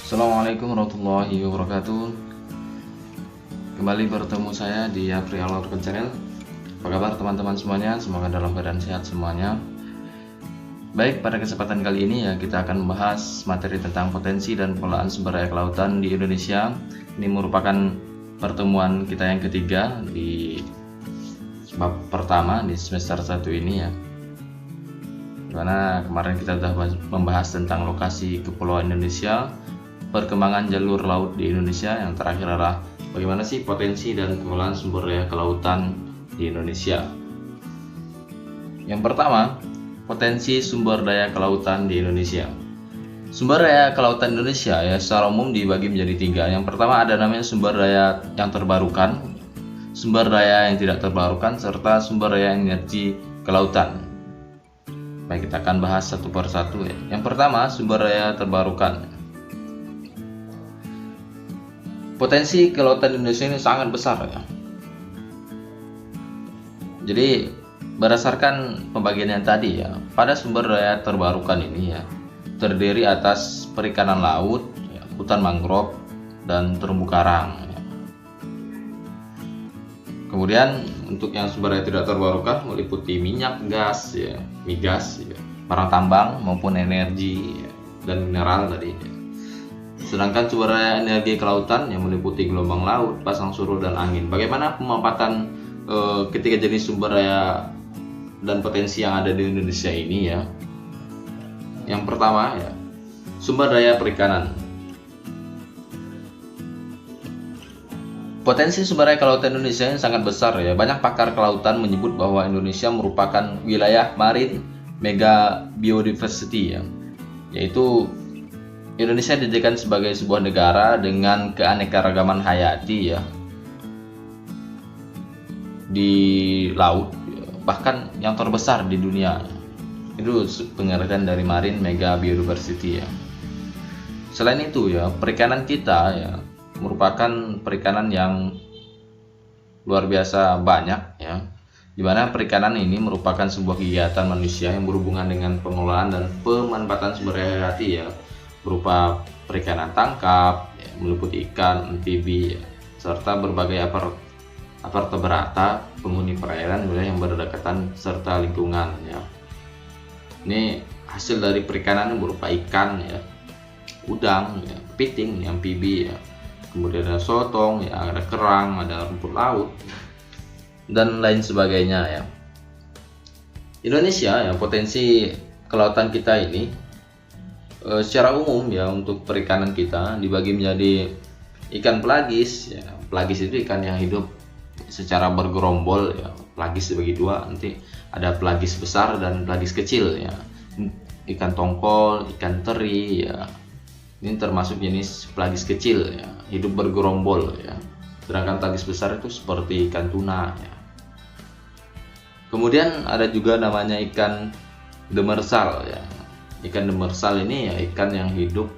Assalamualaikum warahmatullahi wabarakatuh. Kembali bertemu saya di April Organ Channel. Apa kabar teman-teman semuanya? Semoga dalam keadaan sehat semuanya. Baik, pada kesempatan kali ini ya kita akan membahas materi tentang potensi dan pengelolaan sumber daya kelautan di Indonesia. Ini merupakan pertemuan kita yang ketiga di bab pertama di semester 1 ini ya. Dimana kemarin kita sudah membahas tentang lokasi kepulauan Indonesia, perkembangan jalur laut di Indonesia, yang terakhir adalah bagaimana sih potensi dan pengelolaan sumber daya kelautan di Indonesia. Yang pertama, potensi sumber daya kelautan di Indonesia. Sumber daya kelautan Indonesia ya secara umum dibagi menjadi tiga. Yang pertama ada namanya sumber daya yang terbarukan, sumber daya yang tidak terbarukan, serta sumber daya energi kelautan. Baik, kita akan bahas satu persatu ya. Yang pertama, sumber daya terbarukan. Potensi kelautan Indonesia ini sangat besar ya. Jadi berdasarkan pembagian yang tadi ya, pada sumber daya terbarukan ini ya terdiri atas perikanan laut, ya, hutan mangrove, dan terumbu karang. Ya. Kemudian untuk yang sumber daya tidak terbarukan meliputi minyak, gas, ya, migas, ya, barang tambang maupun energi ya, dan mineral tadi. Ya. Sedangkan sumber daya energi kelautan yang meliputi gelombang laut, pasang surut, dan angin. Bagaimana pemanfaatan ketiga jenis sumber daya dan potensi yang ada di Indonesia ini ya? Yang pertama ya, sumber daya perikanan. Potensi sumber daya kelautan Indonesia ini sangat besar ya. Banyak pakar kelautan menyebut bahwa Indonesia merupakan wilayah marine mega biodiversity ya, yaitu Indonesia dijadikan sebagai sebuah negara dengan keanekaragaman hayati ya di laut, bahkan yang terbesar di dunia. Itu pengertian dari marine mega biodiversity ya. Selain itu ya, perikanan kita ya merupakan perikanan yang luar biasa banyak ya, dimana perikanan ini merupakan sebuah kegiatan manusia yang berhubungan dengan pengelolaan dan pemanfaatan sumber daya hayati ya, berupa perikanan tangkap ya, meliputi ikan, amfibi ya, serta berbagai vertebrata penghuni perairan wilayah yang berdekatan serta lingkungan ya. Ini hasil dari perikanan berupa ikan ya, udang ya, kepiting, amfibi ya, kemudian ada sotong ya, ada kerang, ada rumput laut dan lain sebagainya ya. Indonesia ya, potensi kelautan kita ini secara umum ya, untuk perikanan kita dibagi menjadi ikan pelagis ya. Pelagis itu ikan yang hidup secara bergerombol ya. Pelagis dibagi dua, nanti ada pelagis besar dan pelagis kecil ya. Ikan tongkol, ikan teri ya, ini termasuk jenis pelagis kecil ya, hidup bergerombol ya. Sedangkan pelagis besar itu seperti ikan tuna ya. Kemudian ada juga namanya ikan demersal ya. Ikan demersal ini ya ikan yang hidup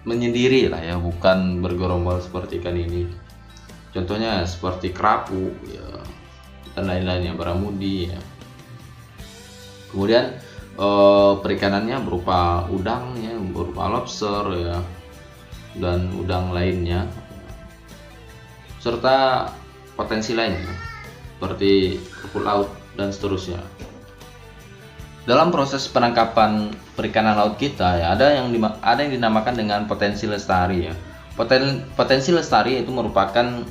menyendiri lah ya, bukan bergerombol seperti ikan ini. Contohnya seperti kerapu ya, dan lain-lainnya, baramudi ya. Kemudian perikanannya berupa udang ya, berupa lobster ya, dan udang lainnya, serta potensi lainnya seperti rumput laut dan seterusnya. Dalam proses penangkapan perikanan laut kita ya, ada yang dinamakan dengan potensi lestari ya. Potensi lestari itu merupakan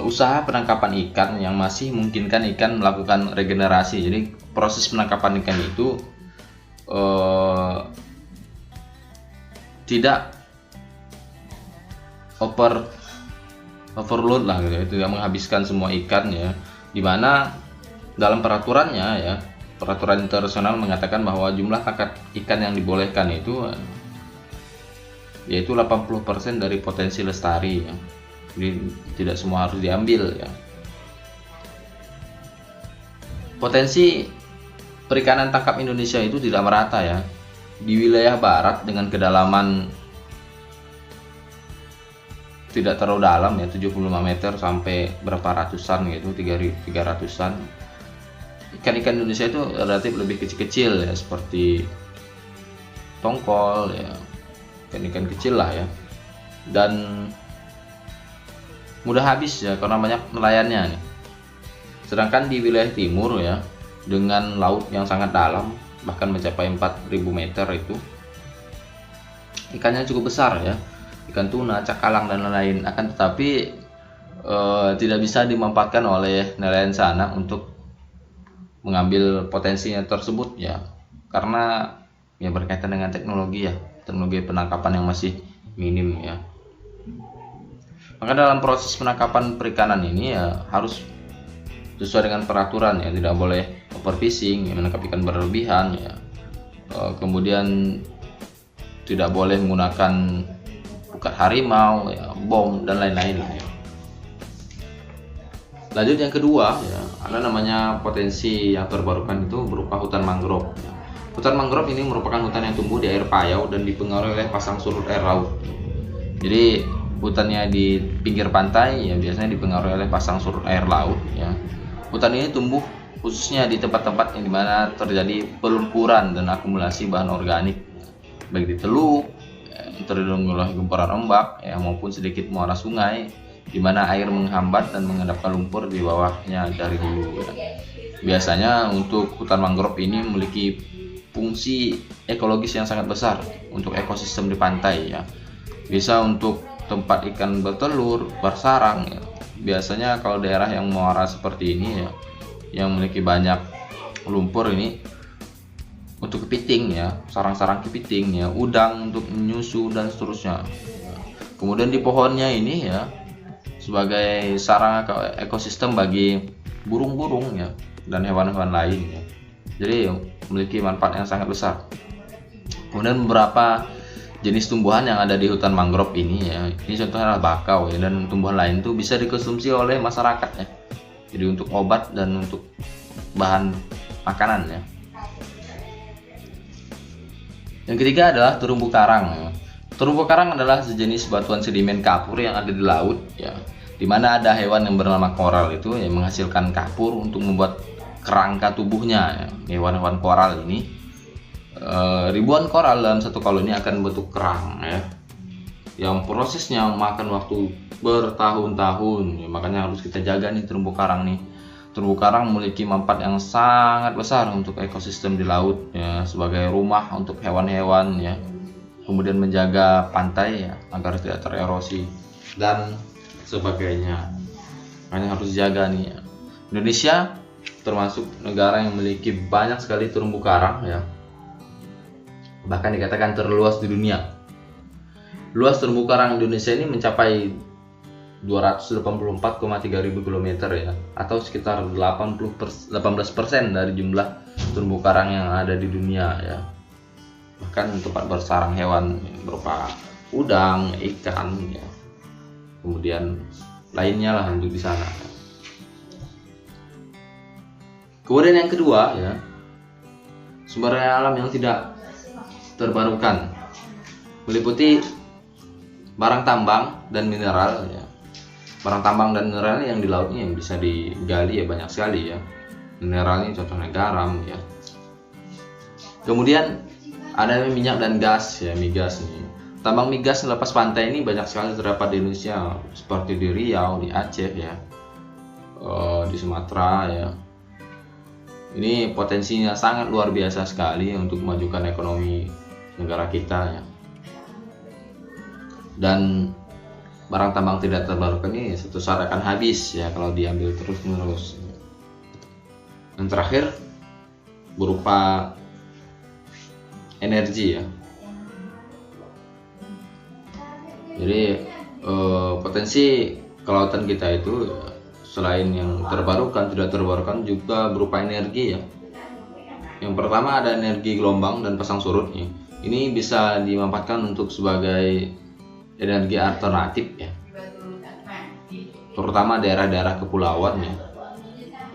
usaha penangkapan ikan yang masih memungkinkan ikan melakukan regenerasi. Jadi proses penangkapan ikan itu tidak overload lah gitu, itu yang menghabiskan semua ikan ya. Dimana dalam peraturannya ya, peraturan internasional mengatakan bahwa jumlah tangkap ikan yang dibolehkan itu yaitu 80% dari potensi lestari ya. Jadi tidak semua harus diambil ya. Potensi perikanan tangkap Indonesia itu tidak merata ya. Di wilayah barat dengan kedalaman tidak terlalu dalam ya, 75 meter sampai berapa ratusan gitu, 300-an. Ikan-ikan Indonesia itu relatif lebih kecil-kecil ya, seperti tongkol ya, ikan-ikan kecil lah ya, dan mudah habis ya karena banyak nelayannya nih. Sedangkan di wilayah timur ya, dengan laut yang sangat dalam bahkan mencapai 4.000 meter itu, ikannya cukup besar ya, ikan tuna, cakalang dan lain-lain. Akan tetapi tidak bisa dimanfaatkan oleh nelayan sana untuk mengambil potensinya tersebut ya, karena ya berkaitan dengan teknologi penangkapan yang masih minim ya. Maka dalam proses penangkapan perikanan ini ya harus sesuai dengan peraturan ya, tidak boleh overfishing ya, menangkap ikan berlebihan ya. Kemudian tidak boleh menggunakan pukat harimau ya, bom dan lain-lain ya. Lanjut yang kedua ya, ada namanya potensi yang terbarukan itu berupa hutan mangrove ya. Hutan mangrove ini merupakan hutan yang tumbuh di air payau dan dipengaruhi oleh pasang surut air laut. Jadi hutannya di pinggir pantai ya biasanya dipengaruhi oleh pasang surut air laut ya. Hutan ini tumbuh khususnya di tempat-tempat yang dimana terjadi pelumpuran dan akumulasi bahan organik, baik di teluk yang terlindung oleh gumparan ombak ya, maupun sedikit muara sungai di mana air menghambat dan mengendapkan lumpur di bawahnya dari hulu ya. Biasanya untuk hutan mangrove ini memiliki fungsi ekologis yang sangat besar untuk ekosistem di pantai ya. Bisa untuk tempat ikan bertelur, bersarang ya. Biasanya kalau daerah yang muara seperti ini ya, yang memiliki banyak lumpur ini, untuk kepiting ya, sarang-sarang kepiting ya, udang untuk menyusu dan seterusnya. Kemudian di pohonnya ini ya sebagai sarang ekosistem bagi burung-burung ya dan hewan-hewan lain ya. Jadi memiliki manfaat yang sangat besar. Kemudian beberapa jenis tumbuhan yang ada di hutan mangrove ini ya, ini contohnya adalah bakau ya, dan tumbuhan lain itu bisa dikonsumsi oleh masyarakat ya. Jadi untuk obat dan untuk bahan makanan ya. Yang ketiga adalah terumbu karang ya. Terumbu karang adalah sejenis batuan sedimen kapur yang ada di laut ya, di mana ada hewan yang bernama koral itu yang menghasilkan kapur untuk membuat kerangka tubuhnya ya. Hewan-hewan koral ini ribuan koral dalam satu koloni akan membentuk kerang ya, yang prosesnya memakan waktu bertahun-tahun ya. Makanya harus kita jaga nih terumbu karang nih. Terumbu karang memiliki manfaat yang sangat besar untuk ekosistem di laut ya, sebagai rumah untuk hewan-hewan ya, kemudian menjaga pantai ya agar tidak tererosi dan sebagainya. Makanya harus jaga nih ya. Indonesia termasuk negara yang memiliki banyak sekali terumbu karang ya, bahkan dikatakan terluas di dunia. Luas terumbu karang Indonesia ini mencapai 284,3 ribu kilometer ya, atau sekitar 18% dari jumlah terumbu karang yang ada di dunia ya. Bahkan tempat bersarang hewan berupa udang, ikan ya, kemudian lainnya lah untuk di sana. Kemudian yang kedua ya, sumber daya alam yang tidak terbarukan meliputi barang tambang dan mineral ya. Barang tambang dan mineral yang di lautnya yang bisa digali ya banyak sekali ya. Mineralnya contohnya garam ya. Kemudian ada minyak dan gas ya, migas nih. Tambang migas lepas pantai ini banyak sekali terdapat di Indonesia, seperti di Riau, di Aceh ya, di Sumatera ya. Ini potensinya sangat luar biasa sekali untuk memajukan ekonomi negara kita ya. Dan barang tambang tidak terbarukan ini suatu saat akan habis ya kalau diambil terus-menerus. Yang terakhir berupa energi ya. Jadi potensi kelautan kita itu selain yang terbarukan, tidak terbarukan juga berupa energi ya. Yang pertama ada energi gelombang dan pasang surut nih. Ini bisa dimanfaatkan untuk sebagai energi alternatif ya, terutama daerah-daerah kepulauan ya,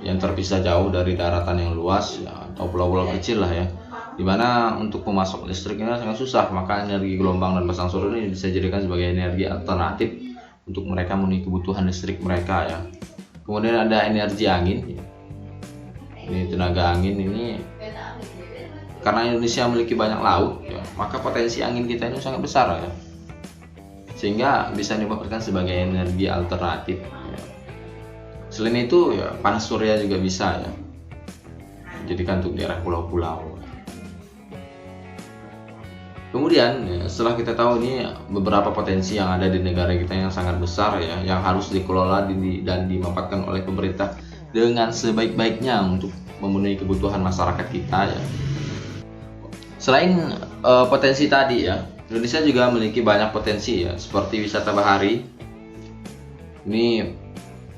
yang terpisah jauh dari daratan yang luas ya, atau pulau-pulau kecil lah ya, dimana untuk pemasok listriknya sangat susah. Maka energi gelombang dan pasang surut ini bisa dijadikan sebagai energi alternatif untuk mereka memenuhi kebutuhan listrik mereka ya. Kemudian ada energi angin ya. Ini tenaga angin ini karena Indonesia memiliki banyak laut ya, maka potensi angin kita ini sangat besar ya, sehingga bisa dimanfaatkan sebagai energi alternatif ya. Selain itu ya panas surya juga bisa ya, jadikan untuk daerah pulau-pulau. Kemudian ya, setelah kita tahu ini beberapa potensi yang ada di negara kita yang sangat besar ya, yang harus dikelola dan dimanfaatkan oleh pemerintah dengan sebaik-baiknya untuk memenuhi kebutuhan masyarakat kita ya. Selain potensi tadi ya, Indonesia juga memiliki banyak potensi ya, seperti wisata bahari. Ini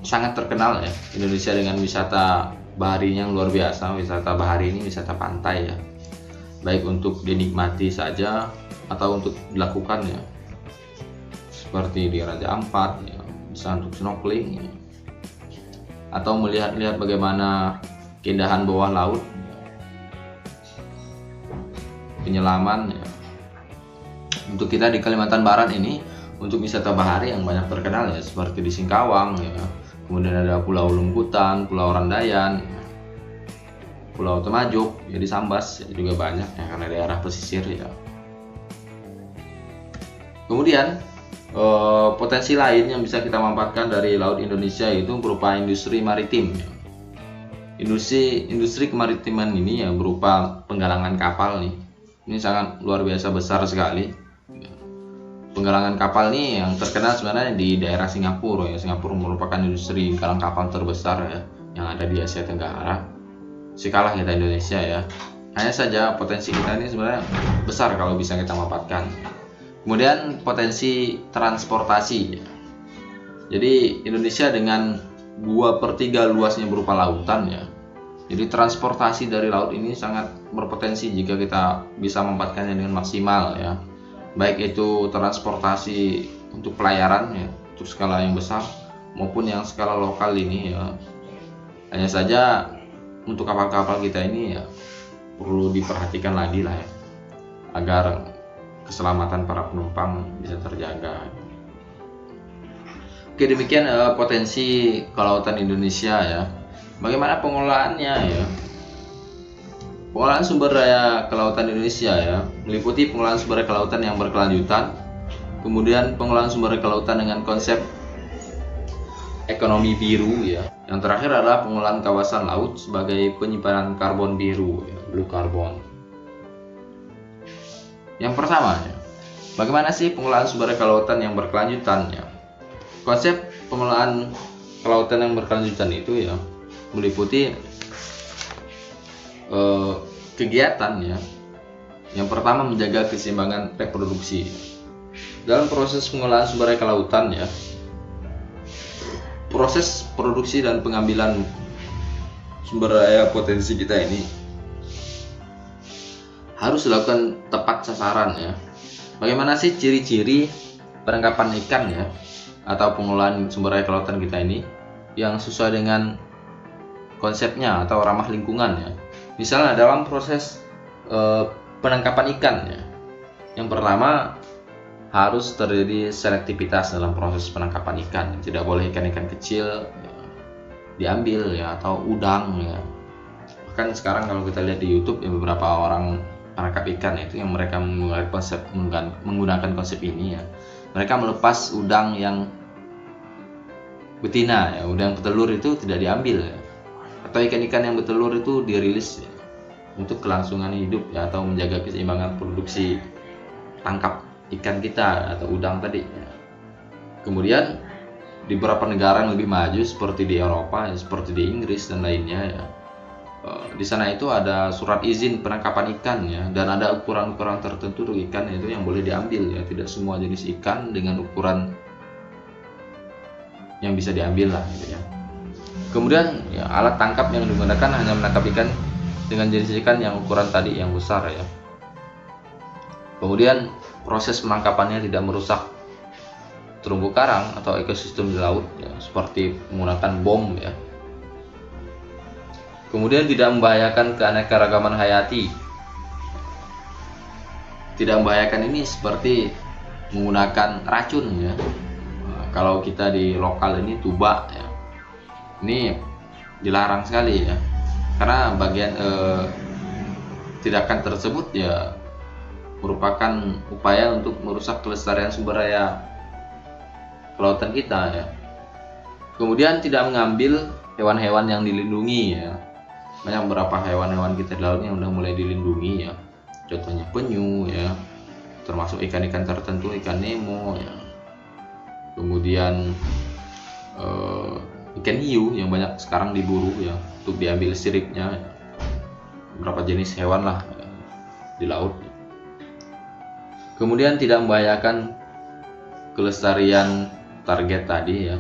sangat terkenal ya, Indonesia dengan wisata baharinya yang luar biasa. Wisata bahari ini wisata pantai ya, baik untuk dinikmati saja atau untuk dilakukan ya, seperti di Raja Ampat ya, bisa untuk snorkeling ya, atau melihat-lihat bagaimana keindahan bawah laut, penyelaman ya. Untuk kita di Kalimantan Barat ini, untuk wisata bahari yang banyak terkenal ya, seperti di Singkawang ya, kemudian ada Pulau Lumputan, Pulau Randayan, Pulau Temajuk, ya di Sambas ya, juga banyak ya, karena daerah pesisir ya. Kemudian potensi lain yang bisa kita manfaatkan dari laut Indonesia itu berupa industri maritim ya. Industri kemaritiman ini ya berupa penggalangan kapal nih. Ini sangat luar biasa besar sekali. Penggalangan kapal nih yang terkenal sebenarnya di daerah Singapura ya. Singapura merupakan industri galang kapal terbesar ya yang ada di Asia Tenggara. Sekalah kita Indonesia ya. Hanya saja potensi kita ini sebenarnya besar kalau bisa kita manfaatkan. Kemudian potensi transportasi ya. Jadi Indonesia dengan 2/3 luasnya berupa lautan ya. Jadi transportasi dari laut ini sangat berpotensi jika kita bisa memanfaatkannya dengan maksimal ya. Baik itu transportasi untuk pelayaran ya, untuk skala yang besar maupun yang skala lokal ini ya. Hanya saja untuk kapal-kapal kita ini ya perlu diperhatikan lagi lah ya, agar keselamatan para penumpang bisa terjaga. Oke, demikian potensi kelautan Indonesia ya. Bagaimana pengelolaannya ya? Pengelolaan sumber daya kelautan Indonesia ya meliputi pengelolaan sumber daya kelautan yang berkelanjutan, kemudian pengelolaan sumber daya kelautan dengan konsep ekonomi biru ya. Yang terakhir adalah pengelolaan kawasan laut sebagai penyimpanan karbon biru ya, blue carbon. Yang pertama ya, bagaimana sih pengelolaan sumber daya kelautan yang berkelanjutan ya? Konsep pengelolaan kelautan yang berkelanjutan itu ya meliputi kegiatan ya. Yang pertama, menjaga keseimbangan reproduksi. Dalam proses pengelolaan sumber daya kelautan ya, proses produksi dan pengambilan sumber daya potensi kita ini harus dilakukan tepat sasaran ya. Bagaimana sih ciri-ciri penangkapan ikan ya atau pengelolaan sumber daya kelautan kita ini yang sesuai dengan konsepnya atau ramah lingkungan ya. Misalnya dalam proses penangkapan ikan ya, yang pertama harus terjadi selektivitas dalam proses penangkapan ikan. Tidak boleh ikan-ikan kecil ya, diambil ya, atau udang ya. Bahkan sekarang kalau kita lihat di YouTube ya, beberapa orang penangkap ikan itu yang mereka menggunakan konsep ini ya. Mereka melepas udang yang betina ya, udang petelur itu tidak diambil ya. Atau ikan-ikan yang bertelur itu dirilis ya, untuk kelangsungan hidup ya, atau menjaga keseimbangan produksi tangkap ikan kita atau udang tadi ya. Kemudian di beberapa negara yang lebih maju seperti di Eropa ya, seperti di Inggris dan lainnya ya, di sana itu ada surat izin penangkapan ikan ya, dan ada ukuran-ukuran tertentu untuk ikan itu yang boleh diambil ya. Tidak semua jenis ikan dengan ukuran yang bisa diambil lah gitu ya. Kemudian ya, alat tangkap yang digunakan hanya menangkap ikan dengan jenis ikan yang ukuran tadi yang besar ya. Kemudian proses penangkapannya tidak merusak terumbu karang atau ekosistem di laut ya, seperti menggunakan bom ya. Kemudian tidak membahayakan keanekaragaman hayati. Tidak membahayakan ini seperti menggunakan racun ya. Nah, kalau kita di lokal ini tuba ya, ini dilarang sekali ya, karena bagian tindakan tersebut ya merupakan upaya untuk merusak kelestarian sumber daya kelautan kita ya. Kemudian tidak mengambil hewan-hewan yang dilindungi ya. Banyak beberapa hewan-hewan kita di laut yang udah mulai dilindungi ya. Contohnya penyu ya, termasuk ikan-ikan tertentu, ikan Nemo ya. Kemudian ikan hiu yang banyak sekarang diburu ya untuk diambil siripnya ya. Beberapa jenis hewan lah ya, di laut. Kemudian tidak membahayakan kelestarian target tadi ya.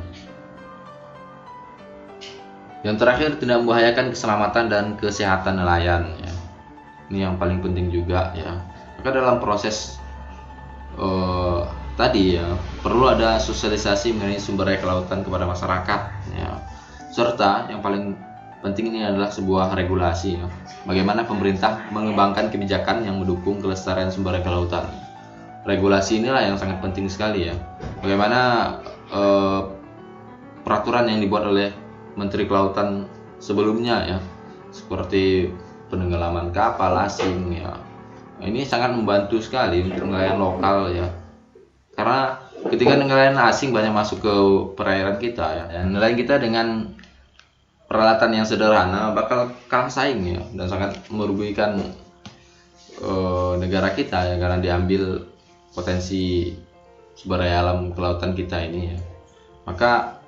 Yang terakhir, tidak membahayakan keselamatan dan kesehatan nelayan ya. Ini yang paling penting juga ya. Maka dalam proses tadi ya perlu ada sosialisasi mengenai sumber daya kelautan kepada masyarakat ya. Serta yang paling penting ini adalah sebuah regulasi ya. Bagaimana pemerintah mengembangkan kebijakan yang mendukung kelestarian sumber daya kelautan. Regulasi inilah yang sangat penting sekali ya. Bagaimana peraturan yang dibuat oleh Menteri Kelautan sebelumnya ya, seperti penenggelaman kapal asing ya. Ini sangat membantu sekali untuk nelayan lokal ya. Karena ketika nelayan asing banyak masuk ke perairan kita ya, dan nelayan kita dengan peralatan yang sederhana bakal kalah saing ya, dan sangat merugikan negara kita ya, karena diambil potensi sumber daya alam kelautan kita ini ya. Maka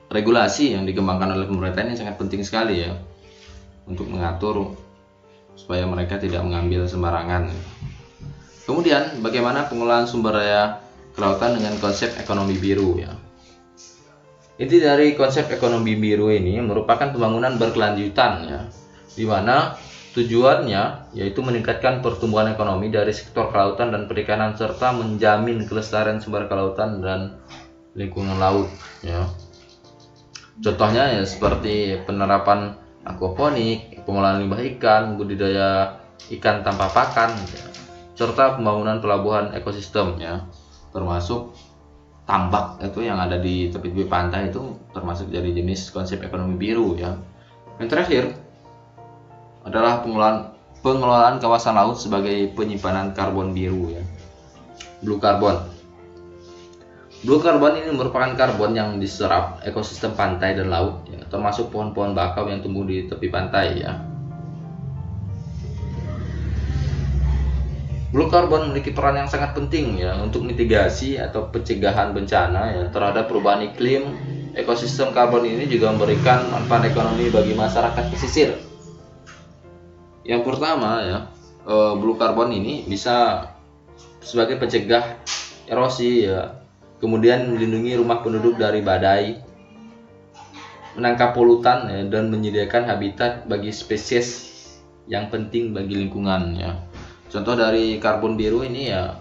regulasi yang dikembangkan oleh pemerintah ini sangat penting sekali ya, untuk mengatur supaya mereka tidak mengambil sembarangan. Kemudian bagaimana pengelolaan sumber daya kelautan dengan konsep ekonomi biru ya. Inti dari konsep ekonomi biru ini merupakan pembangunan berkelanjutan ya, di mana tujuannya yaitu meningkatkan pertumbuhan ekonomi dari sektor kelautan dan perikanan serta menjamin kelestarian sumber kelautan dan lingkungan laut ya. Contohnya ya seperti penerapan aquaponik, pengolahan limbah ikan, budidaya ikan tanpa pakan ya, serta pembangunan pelabuhan ekosistem ya, termasuk tambak itu yang ada di tepi-tepi pantai itu termasuk dari jenis konsep ekonomi biru ya. Yang terakhir adalah pengelolaan kawasan laut sebagai penyimpanan karbon biru ya, blue carbon. Blue carbon ini merupakan karbon yang diserap ekosistem pantai dan laut ya, termasuk pohon-pohon bakau yang tumbuh di tepi pantai ya. Blue carbon memiliki peran yang sangat penting ya untuk mitigasi atau pencegahan bencana ya terhadap perubahan iklim. Ekosistem karbon ini juga memberikan manfaat ekonomi bagi masyarakat pesisir. Yang pertama ya, blue carbon ini bisa sebagai pencegah erosi ya. Kemudian melindungi rumah penduduk dari badai, menangkap polutan ya, dan menyediakan habitat bagi spesies yang penting bagi lingkungan ya. Contoh dari karbon biru ini ya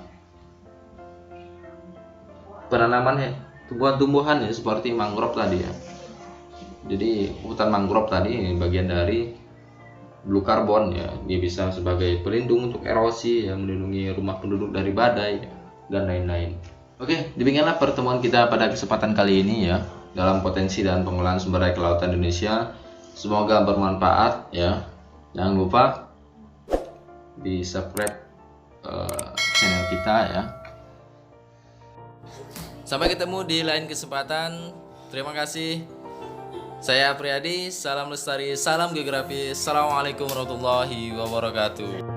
penanaman ya, tumbuhan-tumbuhan ya seperti mangrove tadi ya. Jadi hutan mangrove tadi bagian dari blue carbon ya. Dia bisa sebagai pelindung untuk erosi ya, melindungi rumah penduduk dari badai ya, dan lain-lain. Oke, demikianlah pertemuan kita pada kesempatan kali ini ya, dalam potensi dan pengelolaan sumber daya kelautan Indonesia. Semoga bermanfaat ya. Jangan lupa di subscribe channel kita ya. Sampai ketemu di lain kesempatan. Terima kasih. Saya Priyadi, salam lestari, salam geografi. Assalamualaikum warahmatullahi wabarakatuh.